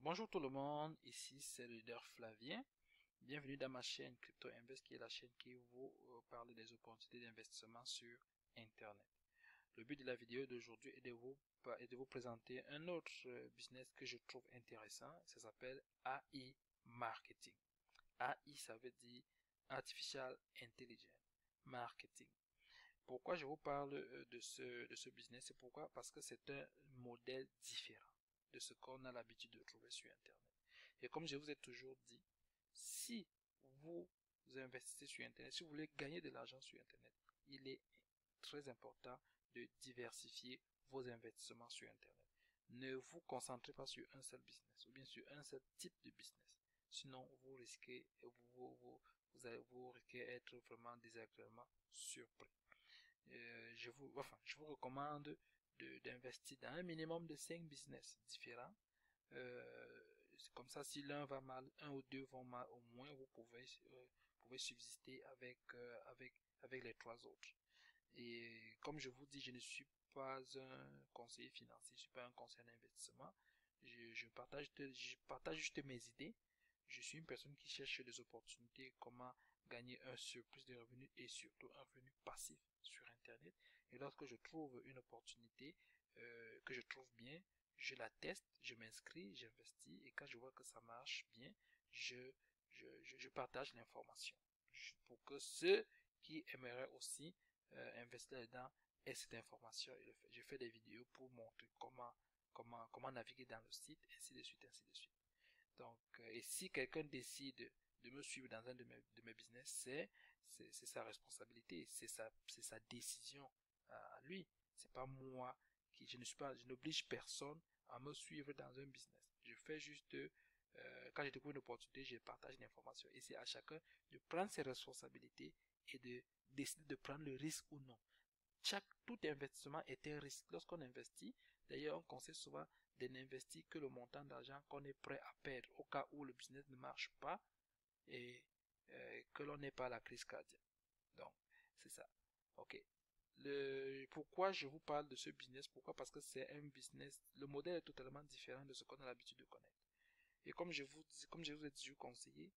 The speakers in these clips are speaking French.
Bonjour tout le monde, ici c'est le leader Flavien. Bienvenue dans ma chaîne Crypto Invest qui est la chaîne qui vous parle des opportunités d'investissement sur Internet. Le but de la vidéo d'aujourd'hui est de vous présenter un autre business que je trouve intéressant. Ça s'appelle AI Marketing. AI, ça veut dire Artificial Intelligence Marketing. Pourquoi je vous parle de ce business? C'est pourquoi? Parce que c'est un modèle différent de ce qu'on a l'habitude de trouver sur Internet. Et comme je vous ai toujours dit, si vous investissez sur Internet, si vous voulez gagner de l'argent sur Internet, il est très important de diversifier vos investissements sur Internet. Ne vous concentrez pas sur un seul business ou bien sur un seul type de business. Sinon, vous risquez d'être vraiment désagréablement surpris. Je vous recommande d'investir dans un minimum de 5 business différents. Comme ça, si l'un va mal, un ou deux vont mal, au moins vous pouvez subsister avec les trois autres. Et comme je vous dis, je ne suis pas un conseiller financier, je ne suis pas un conseiller d'investissement. Je partage juste mes idées. Je suis une personne qui cherche des opportunités, comment gagner un surplus de revenus et surtout un revenu passif sur Internet. Et lorsque je trouve une opportunité que je trouve bien, je la teste, je m'inscris, j'investis et quand je vois que ça marche bien, je partage l'information pour que ceux qui aimeraient aussi investir là-dedans aient cette information. Je fais des vidéos pour montrer comment naviguer dans le site, ainsi de suite, ainsi de suite. Donc, et si quelqu'un décide de me suivre dans un de mes business, c'est sa responsabilité, c'est sa décision à lui. C'est pas moi je n'oblige personne à me suivre dans un business. Je fais juste, quand je découvre une opportunité, je partage l'information. Et c'est à chacun de prendre ses responsabilités et de décider de prendre le risque ou non. Tout investissement est un risque. Lorsqu'on investit, d'ailleurs, on conseille souvent de n'investir que le montant d'argent qu'on est prêt à perdre au cas où le business ne marche pas et que l'on n'ait pas la crise cardiaque. Donc, c'est ça. Ok. Pourquoi je vous parle de ce business? Pourquoi? Parce que c'est un business, le modèle est totalement différent de ce qu'on a l'habitude de connaître. Et comme je vous ai dit, je vous conseille,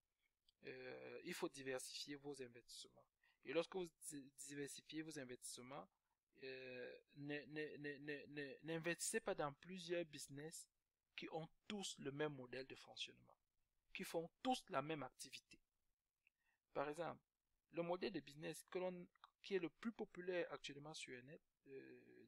il faut diversifier vos investissements. Et lorsque vous diversifiez vos investissements, n'investissez pas dans plusieurs business qui ont tous le même modèle de fonctionnement, qui font tous la même activité. Par exemple, le modèle de business qui est le plus populaire actuellement sur Internet,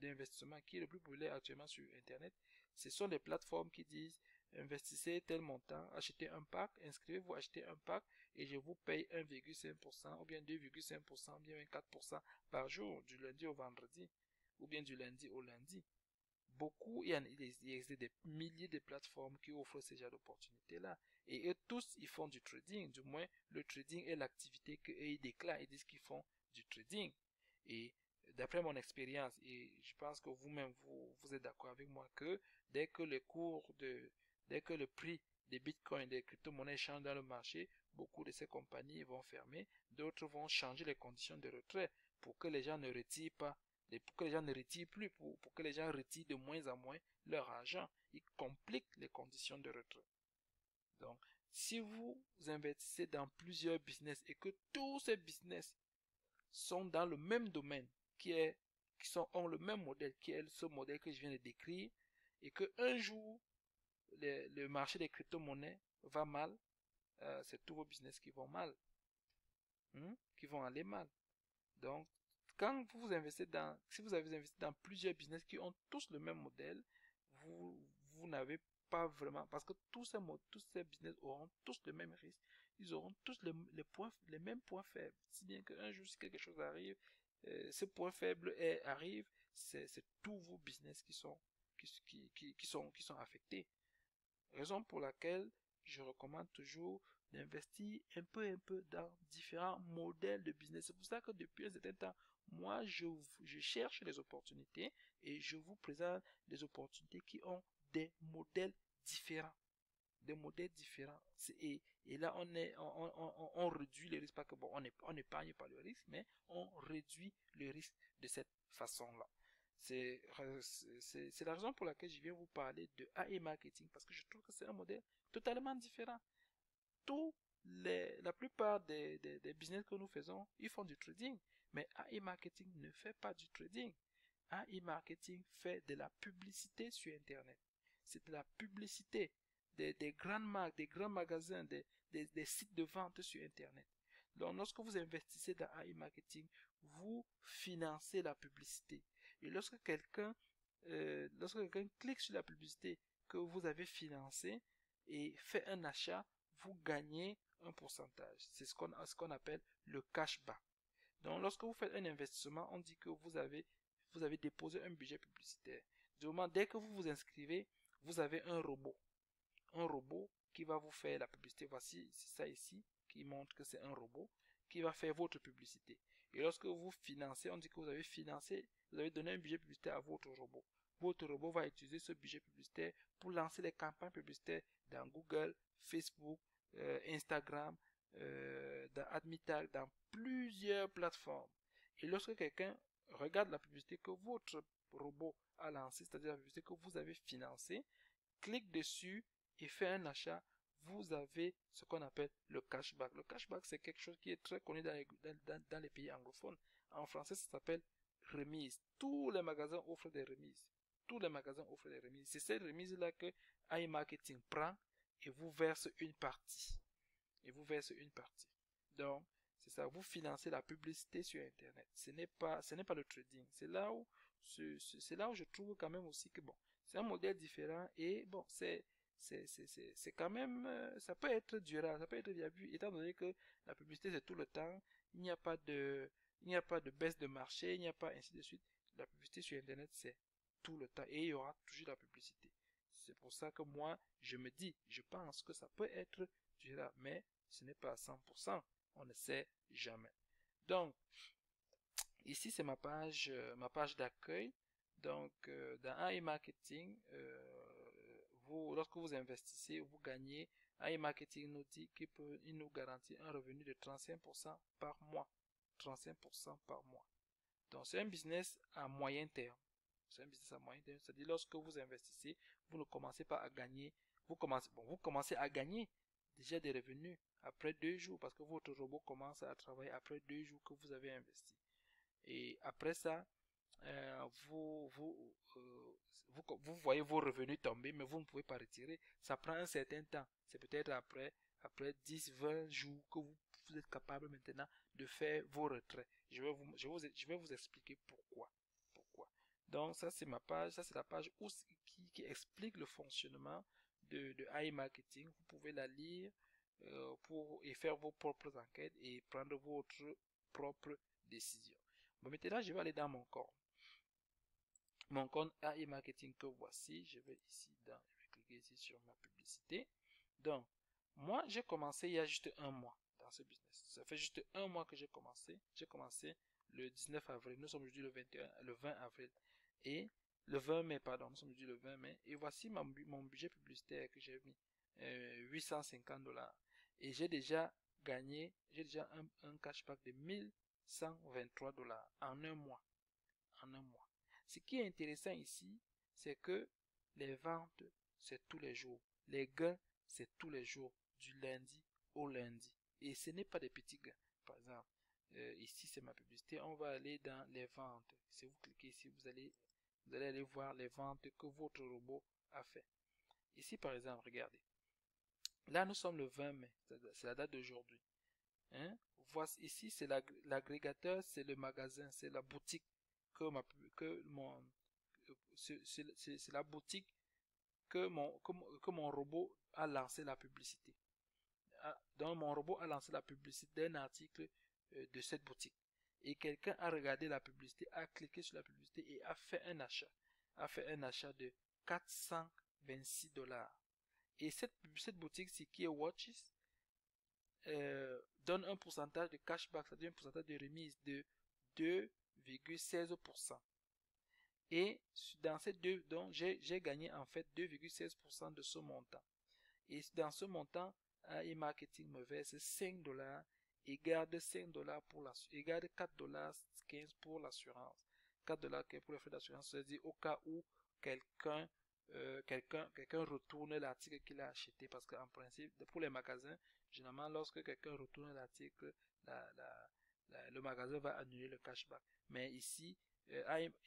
d'investissement qui est le plus populaire actuellement sur Internet, ce sont des plateformes qui disent investissez tel montant, achetez un pack, inscrivez-vous, achetez un pack et je vous paye 1,5% ou bien 2,5% ou bien 24% par jour, du lundi au vendredi ou bien du lundi au lundi. Il existe des milliers de plateformes qui offrent ce genre d'opportunités-là. Et eux tous, ils font du trading. Du moins, le trading est l'activité qu'ils déclarent. Ils disent qu'ils font du trading. Et d'après mon expérience, et je pense que vous-même, vous êtes d'accord avec moi que dès que le prix des bitcoins, des crypto-monnaies change dans le marché, beaucoup de ces compagnies vont fermer. D'autres vont changer les conditions de retrait pour que les gens ne retirent pas pour que les gens ne retirent plus, pour que les gens retirent de moins en moins leur argent. Ils compliquent les conditions de retrait. Donc, si vous investissez dans plusieurs business et que tous ces business sont dans le même domaine, ont le même modèle, qui est ce modèle que je viens de décrire, et que un jour, le marché des crypto-monnaies va mal, c'est tous vos business qui vont mal, qui vont aller mal. Donc, si vous avez investi dans plusieurs business qui ont tous le même modèle, vous n'avez pas vraiment, parce que tous ces business auront tous le même risque, ils auront tous les mêmes points faibles. Si bien qu'un jour, si quelque chose arrive, ce point faible arrive, c'est tous vos business qui sont affectés. Raison pour laquelle je recommande toujours d'investir un peu dans différents modèles de business. C'est pour ça que depuis un certain temps, moi, je cherche des opportunités et je vous présente des opportunités qui ont des modèles différents. Des modèles différents. Et là, on réduit le risque. Pas que bon, on n'épargne pas le risque, mais on réduit le risque de cette façon-là. C'est la raison pour laquelle je viens vous parler de AI marketing, parce que je trouve que c'est un modèle totalement différent. La plupart des business que nous faisons, ils font du trading, mais AI marketing ne fait pas du trading. AI marketing fait de la publicité sur Internet. C'est de la publicité des grandes marques, des grands magasins, des sites de vente sur Internet. Donc, lorsque vous investissez dans AI marketing, vous financez la publicité. Et lorsque quelqu'un clique sur la publicité que vous avez financée et fait un achat, vous gagnez un pourcentage. C'est ce qu'on appelle le cashback. Donc, lorsque vous faites un investissement, on dit que vous avez déposé un budget publicitaire. Du moment, dès que vous vous inscrivez, vous avez un robot. Un robot qui va vous faire la publicité. Voici, c'est ça ici, qui montre que c'est un robot qui va faire votre publicité. Et lorsque vous financez, on dit que vous avez financé, vous avez donné un budget publicitaire à votre robot. Votre robot va utiliser ce budget publicitaire pour lancer les campagnes publicitaires dans Google, Facebook, Instagram, dans AdMeTag, dans plusieurs plateformes. Et lorsque quelqu'un regarde la publicité que votre robot a lancée, c'est-à-dire la publicité que vous avez financée, clique dessus et fait un achat, vous avez ce qu'on appelle le cashback. Le cashback, c'est quelque chose qui est très connu dans les pays anglophones. En français, ça s'appelle remise. Tous les magasins offrent des remises. Tous les magasins offrent des remises. C'est cette remise-là que iMarketing prend et vous verse une partie. Et vous verse une partie. Donc, c'est ça, vous financez la publicité sur Internet. Ce n'est pas le trading. C'est là où je trouve quand même aussi que bon, c'est un modèle différent et bon, c'est quand même, ça peut être durable, ça peut être viable, étant donné que la publicité c'est tout le temps, il n'y a pas de baisse de marché, il n'y a pas ainsi de suite. La publicité sur Internet c'est tout le temps et il y aura toujours la publicité. C'est pour ça que moi, je pense que ça peut être durable, mais ce n'est pas à 100%, on ne sait jamais. Donc, ici c'est ma page d'accueil. Donc, dans AI Marketing, lorsque vous investissez, vous gagnez. AI Marketing nous dit qu'il nous garantit un revenu de 35% par mois. 35% par mois. Donc, c'est un business à moyen terme. C'est un business à moyen terme. C'est-à-dire, lorsque vous investissez, vous ne commencez pas à gagner. Vous commencez à gagner déjà des revenus après 2 jours parce que votre robot commence à travailler après 2 jours que vous avez investi. Et après ça, vous voyez vos revenus tomber, mais vous ne pouvez pas retirer. Ça prend un certain temps. C'est peut-être après 10, 20 jours que vous êtes capable maintenant de faire vos retraits. Je vais vous expliquer pourquoi. Donc, ça, c'est ma page. Ça, c'est la page qui explique le fonctionnement de AI Marketing. Vous pouvez la lire et faire vos propres enquêtes et prendre votre propre décision. Bon, maintenant, je vais aller dans mon compte. Mon compte AI Marketing que voici. Je vais cliquer ici sur ma publicité. Donc, moi, j'ai commencé il y a juste un mois dans ce business. Ça fait juste un mois que j'ai commencé. J'ai commencé le 19 avril. Nous sommes aujourd'hui le 20 avril. Et le 20 mai, pardon. Nous sommes aujourd'hui le 20 mai. Et voici mon budget publicitaire que j'ai mis. $850. Et j'ai déjà gagné, un cashback de $1123 en un mois. Ce qui est intéressant ici, c'est que les ventes, c'est tous les jours. Les gains, c'est tous les jours, du lundi au lundi. Et ce n'est pas des petits gains. Par exemple, ici c'est ma publicité. On va aller dans les ventes. Si vous cliquez ici, vous allez aller voir les ventes que votre robot a fait. Ici par exemple, regardez. Là, nous sommes le 20 mai. C'est la date d'aujourd'hui. Hein? Voici ici, c'est l'agrégateur, c'est le magasin, c'est la boutique c'est la boutique que mon robot a lancé la publicité. Donc mon robot a lancé la publicité d'un article de cette boutique. Et quelqu'un a regardé la publicité, a cliqué sur la publicité et a fait un achat. A fait un achat de $426. Et cette boutique, c'est qui est Watches, donne un pourcentage de cashback, c'est-à-dire un pourcentage de remise de 2,16%. Et dans ces deux, donc j'ai gagné en fait 2,16% de ce montant. Et dans ce montant, e-marketing me verse $5 et garde $5 et garde $4,15 pour l'assurance. $4 qui est pour les frais d'assurance, c'est-à-dire au cas où quelqu'un retourne l'article qu'il a acheté, parce qu'en principe, pour les magasins, généralement, lorsque quelqu'un retourne l'article, le magasin va annuler le cashback. Mais ici,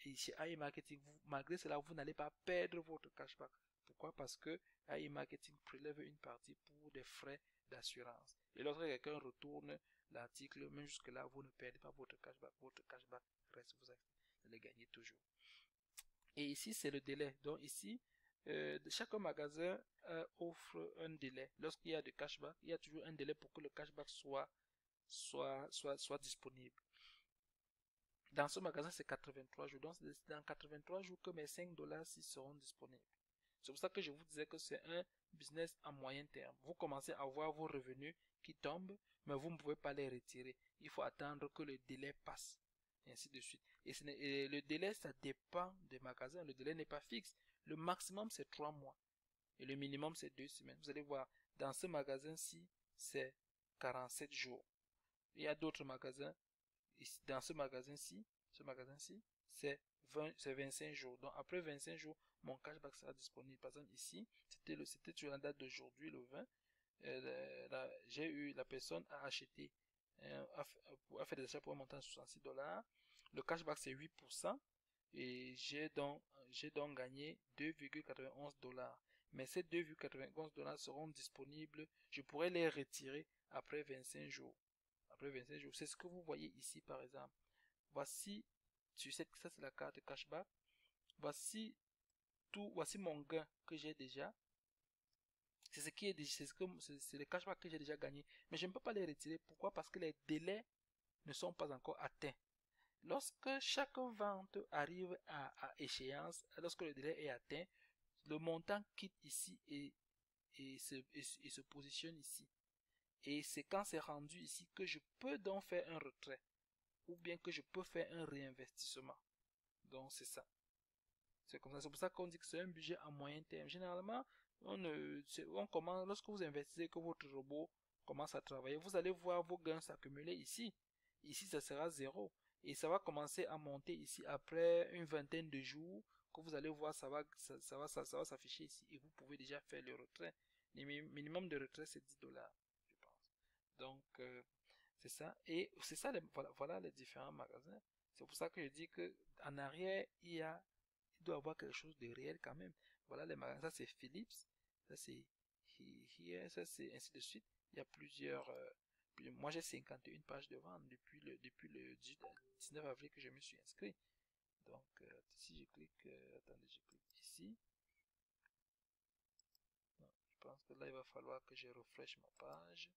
ici AI Marketing, malgré cela, vous n'allez pas perdre votre cashback. Pourquoi? Parce que AI Marketing prélève une partie pour des frais d'assurance. Et lorsque quelqu'un retourne l'article, même jusque-là, vous ne perdez pas votre cashback. Votre cashback reste, vous allez gagner toujours. Et ici, c'est le délai. Donc ici, chaque magasin offre un délai. Lorsqu'il y a de cashback, il y a toujours un délai pour que le cashback soit disponible. Dans ce magasin, c'est 83 jours. Donc, c'est dans 83 jours que mes $5 seront disponibles. C'est pour ça que je vous disais que c'est un business à moyen terme. Vous commencez à voir vos revenus qui tombent, mais vous ne pouvez pas les retirer. Il faut attendre que le délai passe. Et ainsi de suite. Et le délai, ça dépend des magasins. Le délai n'est pas fixe. Le maximum, c'est 3 mois. Et le minimum, c'est 2 semaines. Vous allez voir, dans ce magasin-ci, c'est 47 jours. Il y a d'autres magasins. Dans ce magasin-ci, c'est 25 jours. Donc, après 25 jours, mon cashback sera disponible. Par exemple, ici, c'était sur la date d'aujourd'hui, le 20. J'ai eu, la personne a acheté, a fait des achats pour un montant de $66. Le cashback, c'est 8%. Et j'ai donc gagné $2,91. Mais ces $2,91 seront disponibles. Je pourrais les retirer après 25 jours. Après 25 jours. C'est ce que vous voyez ici, par exemple. Voici, ça c'est la carte cashback. Voici mon gain que j'ai déjà. C'est le cashback que j'ai déjà gagné. Mais je ne peux pas les retirer. Pourquoi? Parce que les délais ne sont pas encore atteints. Lorsque chaque vente arrive à échéance, lorsque le délai est atteint, le montant quitte ici et se positionne ici. Et c'est quand c'est rendu ici que je peux donc faire un retrait ou bien que je peux faire un réinvestissement. Donc c'est ça. C'est comme ça. C'est pour ça qu'on dit que c'est un budget à moyen terme. Généralement, lorsque vous investissez, que votre robot commence à travailler, vous allez voir vos gains s'accumuler ici. Ici, ça sera 0. Et ça va commencer à monter ici après une vingtaine de jours, que vous allez voir, ça va s'afficher ici. Et vous pouvez déjà faire le retrait. Le minimum de retrait, c'est $10, je pense. Donc, c'est ça. Et c'est ça, voilà les différents magasins. C'est pour ça que je dis que en arrière, il doit y avoir quelque chose de réel quand même. Voilà les magasins. Ça, c'est Philips. Ça, c'est Here. Ça, c'est ainsi de suite. Il y a plusieurs. Moi, j'ai 51 pages de vente depuis le 19 avril que je me suis inscrit. Donc, si je clique, attendez, je clique ici. Non, je pense que là, il va falloir que je refresh ma page,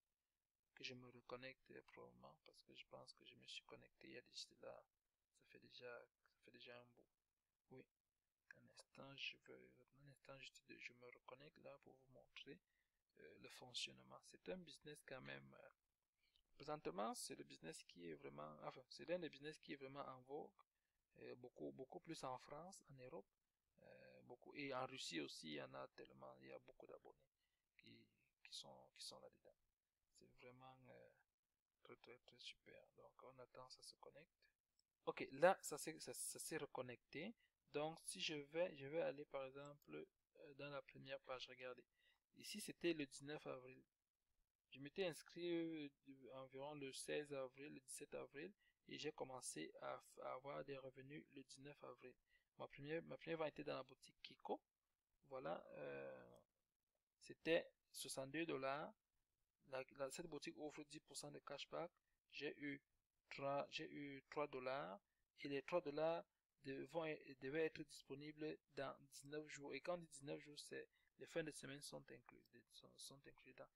que je me reconnecte probablement, parce que je pense que je me suis connecté il y a déjà, ça fait déjà un bout. Oui, un instant, je me reconnecte là pour vous montrer le fonctionnement. C'est un business quand même. Présentement, c'est le business qui est vraiment, enfin, c'est l'un des business qui est vraiment en vogue, beaucoup plus en France, en Europe, beaucoup, et en Russie aussi, il y en a tellement, il y a beaucoup d'abonnés qui sont là-dedans. C'est vraiment très super. Donc, on attend, ça se connecte. Ok, là, ça s'est reconnecté. Donc, si je vais aller par exemple dans la première page. Regardez. Ici, c'était le 19 avril. Je m'étais inscrit environ le 16 avril, le 17 avril, et j'ai commencé à avoir des revenus le 19 avril. Ma première vente était dans la boutique Kiko. Voilà, c'était $62. Cette boutique offre 10% de cashback. J'ai eu 3 dollars et les $3 devaient être disponibles dans 19 jours. Et quand on dit 19 jours, c'est les fins de semaine sont inclus, dedans.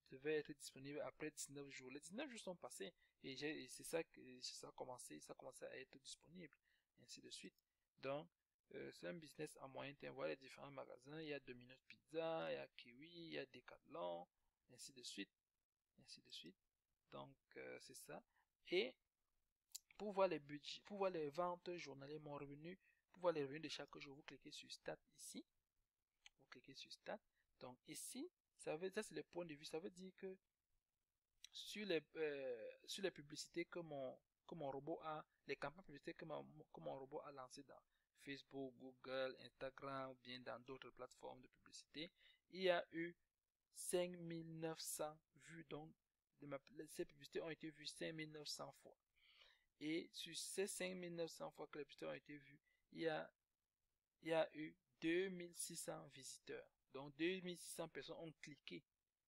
Devaient être disponibles après 19 jours. Les 19 jours sont passés et c'est ça que ça a commencé à être disponible, et ainsi de suite. Donc, c'est un business à moyen terme. Voilà les différents magasins. Il y a Domino's Pizza, il y a Kiwi, il y a Decathlon, ainsi de suite. Ainsi de suite. Donc, c'est ça. Et pour voir les budgets, pour voir les ventes journalières, mon revenu, pour voir les revenus de chaque jour, vous cliquez sur Stat ici. Vous cliquez sur Stat. Donc, ici, ça c'est le point de vue. Ça veut dire que sur les publicités que que mon robot a, les campagnes publicitaires que mon robot a lancées dans Facebook, Google, Instagram ou bien dans d'autres plateformes de publicité, il y a eu 5900 vues. Donc, ces publicités ont été vues 5900 fois. Et sur ces 5900 fois que les publicités ont été vues, il y a eu 2600 visiteurs. Donc 2600 personnes ont cliqué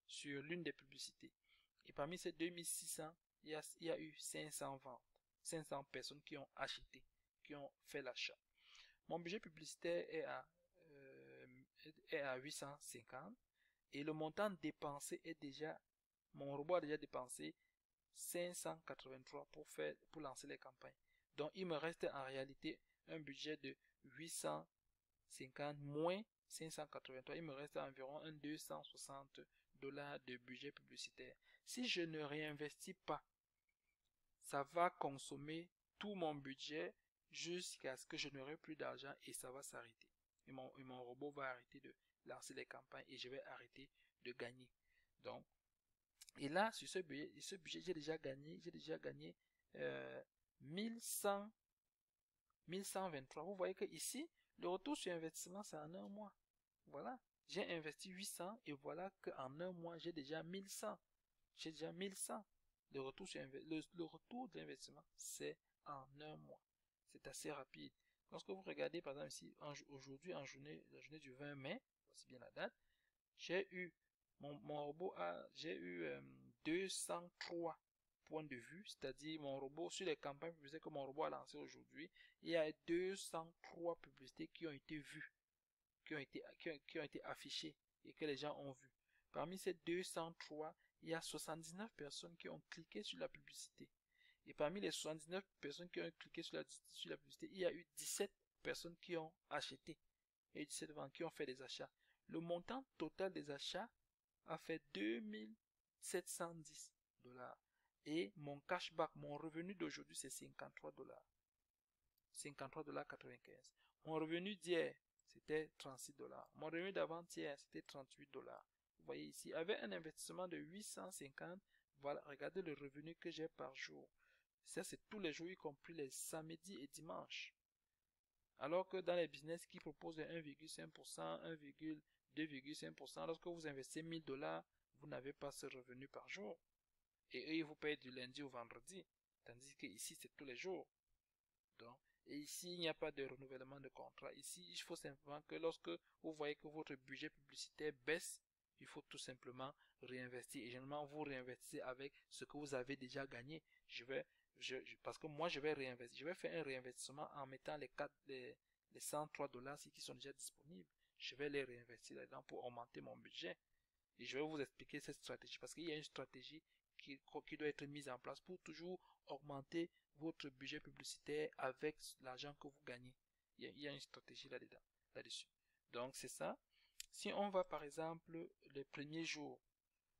sur l'une des publicités. Et parmi ces 2600, il y a eu 500 ventes. 500 personnes qui ont acheté, qui ont fait l'achat. Mon budget publicitaire est à 850 et le montant dépensé est déjà, mon robot a déjà dépensé 583 pour lancer les campagnes. Donc il me reste en réalité un budget de 850 moins 583. Il me reste environ un 260 $ de budget publicitaire. Si je ne réinvestis pas, ça va consommer tout mon budget jusqu'à ce que je n'aurai plus d'argent et ça va s'arrêter. Et mon robot va arrêter de lancer les campagnes et je vais arrêter de gagner. Donc, et là, sur ce budget, j'ai déjà gagné 1123. Vous voyez que ici, le retour sur investissement, c'est en un mois. Voilà. J'ai investi 800 et voilà qu'en un mois, j'ai déjà 1100. J'ai déjà 1100. Le retour de l'investissement, c'est en un mois. C'est assez rapide. Lorsque vous regardez, par exemple, ici, aujourd'hui, la journée du 20 mai, voici bien la date, j'ai eu, j'ai eu 203 points de vue, c'est-à-dire mon robot, sur les campagnes publicitaires que mon robot a lancées aujourd'hui, il y a 203 publicités qui ont été vues, qui ont été affichées et que les gens ont vues. Parmi ces 203, il y a 79 personnes qui ont cliqué sur la publicité. Et parmi les 79 personnes qui ont cliqué sur la publicité, il y a eu 17 personnes qui ont acheté et 17 ventes qui ont fait des achats. Le montant total des achats a fait 2710 $. Et mon cashback, mon revenu d'aujourd'hui, c'est 53 $. 53,95 $. Mon revenu d'hier, c'était 36 $. Mon revenu d'avant-hier, c'était 38 $. Vous voyez ici, avec un investissement de 850, voilà, regardez le revenu que j'ai par jour. Ça, c'est tous les jours, y compris les samedis et dimanches. Alors que dans les business qui proposent 1,5%, 2,5%, lorsque vous investissez 1000 $, vous n'avez pas ce revenu par jour. Et eux, ils vous payent du lundi au vendredi. Tandis que ici, c'est tous les jours. Donc, et ici, il n'y a pas de renouvellement de contrat. Ici, il faut simplement que lorsque vous voyez que votre budget publicitaire baisse, il faut tout simplement réinvestir. Et généralement, vous réinvestissez avec ce que vous avez déjà gagné. Parce que moi, je vais réinvestir. Je vais faire un réinvestissement en mettant les 103 $ qui sont déjà disponibles. Je vais les réinvestir là-dedans pour augmenter mon budget. Et je vais vous expliquer cette stratégie parce qu'il y a une stratégie qui doit être mise en place pour toujours augmenter votre budget publicitaire avec l'argent que vous gagnez. Il y a une stratégie là-dessus. Donc, c'est ça. Si on va, par exemple, les premiers jours,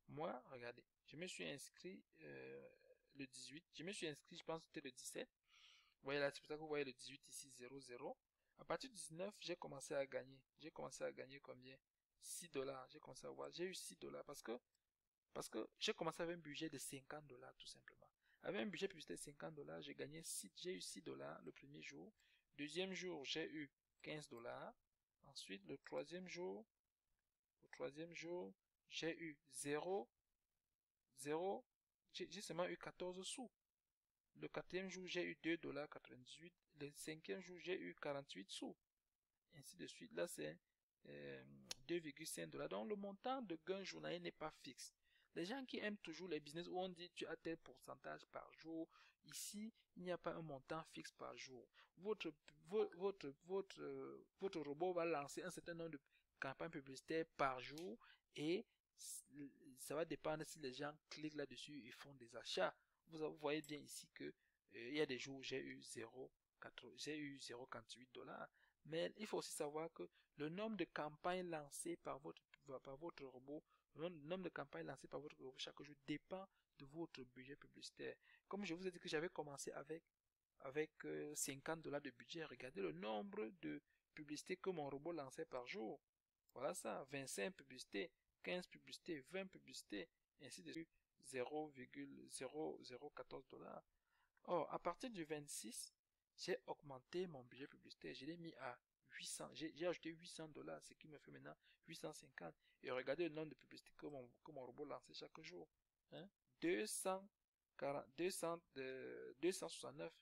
moi, regardez, je me suis inscrit le 18. Je me suis inscrit, je pense que c'était le 17. Vous voyez là, c'est pour ça que vous voyez le 18 ici, 00. À partir du 19, j'ai commencé à gagner. J'ai commencé à gagner combien? 6 $. J'ai commencé à voir. J'ai eu 6 $ parce que j'ai commencé avec un budget de 50 $ tout simplement. Avec un budget publicitaire de 50 $, j'ai eu 6 $ le premier jour. Deuxième jour, j'ai eu 15 $. Ensuite, le troisième jour, j'ai eu 0, j'ai seulement eu 14 sous. Le quatrième jour, j'ai eu 2,98 $. Le cinquième jour, j'ai eu 48 sous. Ainsi de suite. Là, c'est 2,5 $. Donc, le montant de gain journalier n'est pas fixe. Les gens qui aiment toujours les business où on dit tu as tel pourcentage par jour, ici, il n'y a pas un montant fixe par jour. Votre robot va lancer un certain nombre de campagnes publicitaires par jour et ça va dépendre si les gens cliquent là-dessus et font des achats. Vous voyez bien ici que il y a des jours où j'ai eu 0,48 $. Mais il faut aussi savoir que le nombre de campagnes lancées par votre robot, le nombre de campagnes lancées par votre robot chaque jour dépend de votre budget publicitaire. Comme je vous ai dit que j'avais commencé avec 50 $ de budget, regardez le nombre de publicités que mon robot lançait par jour. Voilà ça, 25 publicités, 15 publicités, 20 publicités, ainsi de suite, 0,0014 $. Or, à partir du 26, j'ai augmenté mon budget publicitaire. Je l'ai mis à 800. J'ai ajouté 800 $, ce qui me fait maintenant 850. Et regardez le nombre de publicités que mon robot lançait chaque jour. Hein? 240, 269.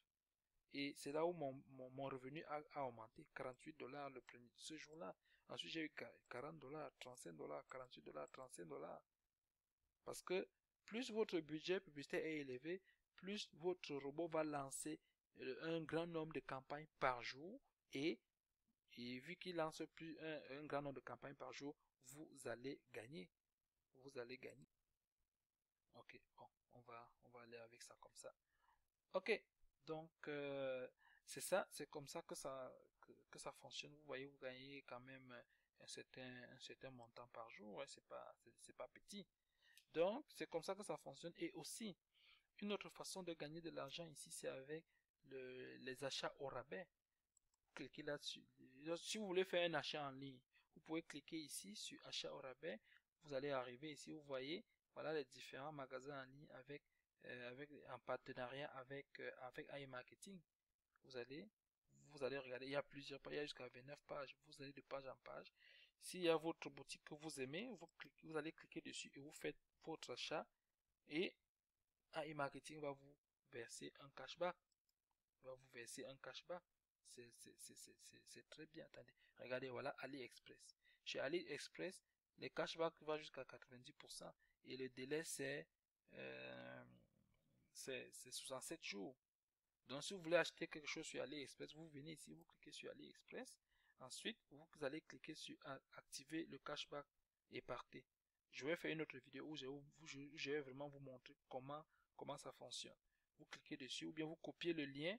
Et c'est là où mon revenu a augmenté. 48 $ ce jour-là. Ensuite, j'ai eu 40 $, 35 $, 48 $, 35 $. Parce que plus votre budget publicitaire est élevé, plus votre robot va lancer un grand nombre de campagnes par jour. Et vu qu'il lance un grand nombre de campagnes par jour, vous allez gagner. Vous allez gagner. Ok, bon, on va aller avec ça comme ça. Ok, donc c'est ça, c'est comme ça que ça fonctionne. Vous voyez, vous gagnez quand même un certain montant par jour. Ouais, c'est pas petit. Donc, c'est comme ça que ça fonctionne. Et aussi, une autre façon de gagner de l'argent ici, c'est avec les achats au rabais. Cliquez là-dessus. Si vous voulez faire un achat en ligne, vous pouvez cliquer ici sur achat au rabais. Vous allez arriver ici, vous voyez, voilà les différents magasins en ligne en partenariat avec iMarketing. Vous allez regarder, il y a plusieurs pages, il y a jusqu'à 29 pages. Vous allez de page en page. S'il y a votre boutique que vous aimez, vous allez cliquer dessus et vous faites votre achat. Et iMarketing va vous verser un cashback. C'est très bien. Attendez. Regardez, voilà AliExpress. Chez AliExpress, les cashbacks vont jusqu'à 90%. Et le délai, c'est 67 jours. Donc, si vous voulez acheter quelque chose sur AliExpress, vous venez ici, vous cliquez sur AliExpress. Ensuite, vous allez cliquer sur activer le cashback et partez. Je vais faire une autre vidéo où je vais vraiment vous montrer comment ça fonctionne. Vous cliquez dessus ou bien vous copiez le lien.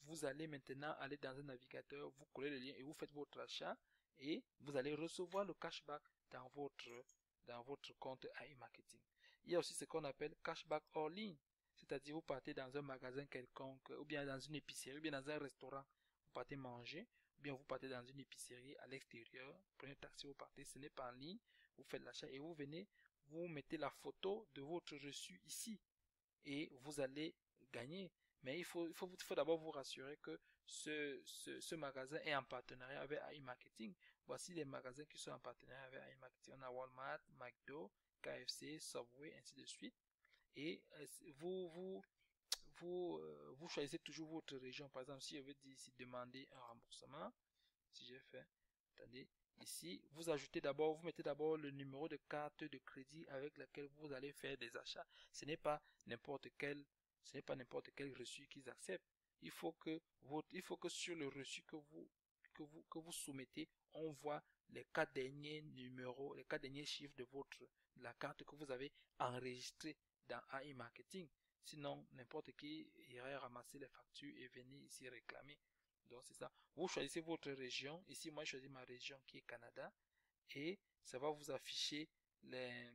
Vous allez maintenant aller dans un navigateur, vous collez le lien et vous faites votre achat et vous allez recevoir le cashback dans votre compte iMarketing. Il y a aussi ce qu'on appelle cashback hors ligne. C'est-à-dire, vous partez dans un magasin quelconque, ou bien dans une épicerie, ou bien dans un restaurant, vous partez manger, ou bien vous partez dans une épicerie à l'extérieur, prenez un taxi, vous partez, ce n'est pas en ligne, vous faites l'achat et vous venez, vous mettez la photo de votre reçu ici, et vous allez gagner. Mais il faut d'abord vous rassurer que ce magasin est en partenariat avec iMarketing. Voici les magasins qui sont en partenariat avec iMarketing. On a Walmart, McDo, KFC, Subway, ainsi de suite. Et vous choisissez toujours votre région. Par exemple, si je veux dire ici demander un remboursement, si j'ai fait, attendez, ici, vous mettez d'abord le numéro de carte de crédit avec laquelle vous allez faire des achats. Ce n'est pas n'importe quel reçu qu'ils acceptent. Il faut que sur le reçu que vous soumettez, on voit les 4 derniers numéros, les 4 derniers chiffres de la carte que vous avez enregistrée dans iMarketing. Sinon, n'importe qui irait ramasser les factures et venir ici réclamer. Donc, c'est ça. Vous choisissez votre région. Ici, moi, je choisis ma région qui est Canada. Et ça va vous afficher les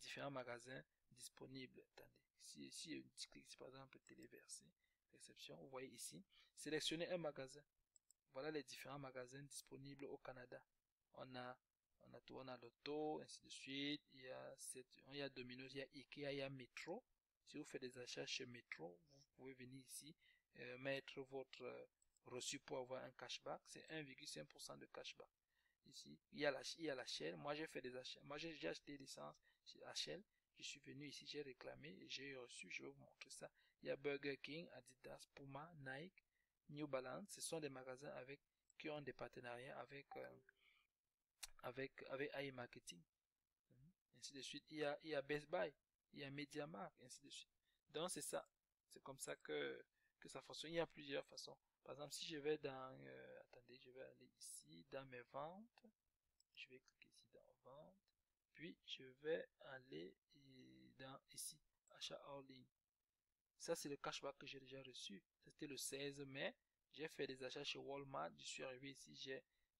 différents magasins disponibles. Attendez. Si je clique ici, par exemple, téléversé, réception, vous voyez ici, sélectionnez un magasin. Voilà les différents magasins disponibles au Canada. On a tout, on a Lotto, ainsi de suite. Il y a Domino's, il y a Ikea, il y a Metro. Si vous faites des achats chez Metro, vous pouvez venir ici, mettre votre reçu pour avoir un cashback. C'est 1,5% de cashback. Ici, il y a la Shell. Moi, j'ai fait des achats. Moi, j'ai acheté l'essence à Shell. Je suis venu ici, j'ai réclamé et j'ai reçu. Je vais vous montrer ça. Il y a Burger King, Adidas, Puma, Nike, New Balance. Ce sont des magasins qui ont des partenariats avec iMarketing. Ainsi de suite. Il y a Best Buy, il y a MediaMarkt, ainsi de suite. Donc, c'est ça. C'est comme ça que ça fonctionne. Il y a plusieurs façons. Par exemple, si je vais attendez, je vais aller ici, dans mes ventes. Je vais cliquer ici dans vente. Puis, je vais aller dans ici, achat hors ligne. Ça, c'est le cashback que j'ai déjà reçu. C'était le 16 mai. J'ai fait des achats chez Walmart. Je suis arrivé ici,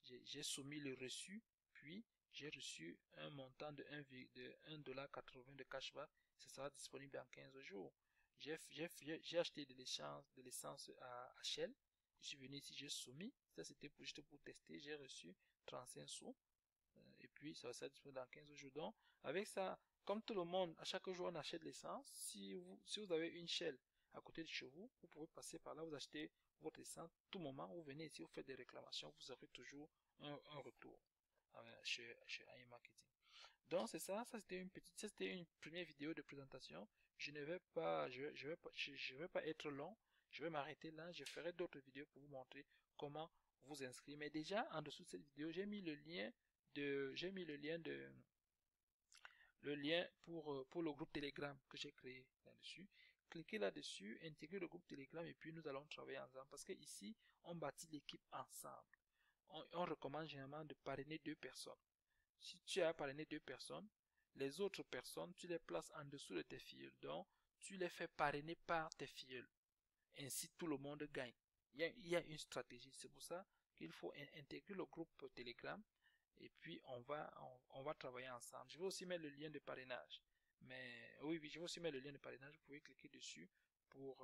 j'ai soumis le reçu. Puis, j'ai reçu un montant de 1,80 $ de cashback. Ça sera disponible dans 15 jours. J'ai acheté de l'essence à Shell. Je suis venu ici, j'ai soumis. Ça, c'était juste pour tester. J'ai reçu 35 sous. Et puis, ça va être disponible dans 15 jours. Donc, avec ça, comme tout le monde, à chaque jour, on achète l'essence. Si vous avez une Shell, à côté de chez vous, vous pouvez passer par là, vous achetez votre essence, tout moment, vous venez ici, vous faites des réclamations, vous aurez toujours un retour chez AI Marketing. Donc c'est ça, c'était une première vidéo de présentation. Je ne vais pas, je vais pas être long. Je vais m'arrêter là. Je ferai d'autres vidéos pour vous montrer comment vous inscrire. Mais déjà en dessous de cette vidéo, j'ai mis le lien pour le groupe Telegram que j'ai créé là-dessus. Cliquez là-dessus, intégrez le groupe Telegram et puis nous allons travailler ensemble parce que ici on bâtit l'équipe ensemble. On recommande généralement de parrainer 2 personnes. Si tu as parrainé 2 personnes, les autres personnes, tu les places en dessous de tes filleuls. Donc, tu les fais parrainer par tes filleuls. Ainsi, tout le monde gagne. Il y a une stratégie. C'est pour ça qu'il faut intégrer le groupe Telegram. Et puis, on va travailler ensemble. Je vais aussi mettre le lien de parrainage. Mais oui, je vais aussi mettre le lien de parrainage. Vous pouvez cliquer dessus pour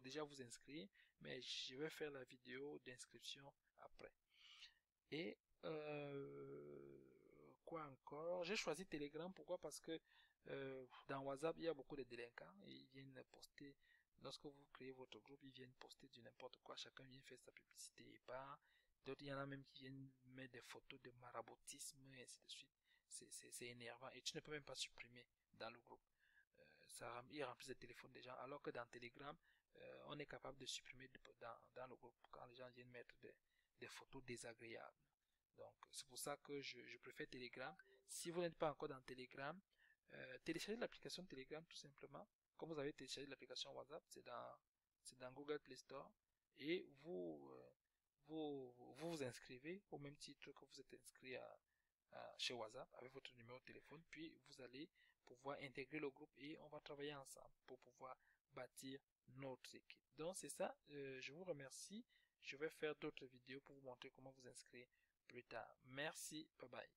déjà vous inscrire. Mais je vais faire la vidéo d'inscription après. Et quoi encore? J'ai choisi Telegram. Pourquoi? Parce que dans WhatsApp, il y a beaucoup de délinquants et ils viennent poster. Lorsque vous créez votre groupe, ils viennent poster du n'importe quoi. Chacun vient faire sa publicité et pas. D'autres, il y en a même qui viennent mettre des photos de maraboutisme et ainsi de suite. C'est énervant et tu ne peux même pas supprimer dans le groupe. Il remplit le téléphone des gens. Alors que dans Telegram, on est capable de supprimer dans le groupe quand les gens viennent mettre des photos désagréables. Donc, c'est pour ça que je préfère Telegram. Si vous n'êtes pas encore dans Telegram, téléchargez l'application Telegram tout simplement. Comme vous avez téléchargé l'application WhatsApp, c'est dans Google Play Store. Et vous inscrivez au même titre que vous êtes inscrit chez WhatsApp avec votre numéro de téléphone. Puis, vous allez pouvoir intégrer le groupe et on va travailler ensemble pour pouvoir bâtir notre équipe. Donc, c'est ça. Je vous remercie. Je vais faire d'autres vidéos pour vous montrer comment vous inscrire plus tard. Merci. Bye bye.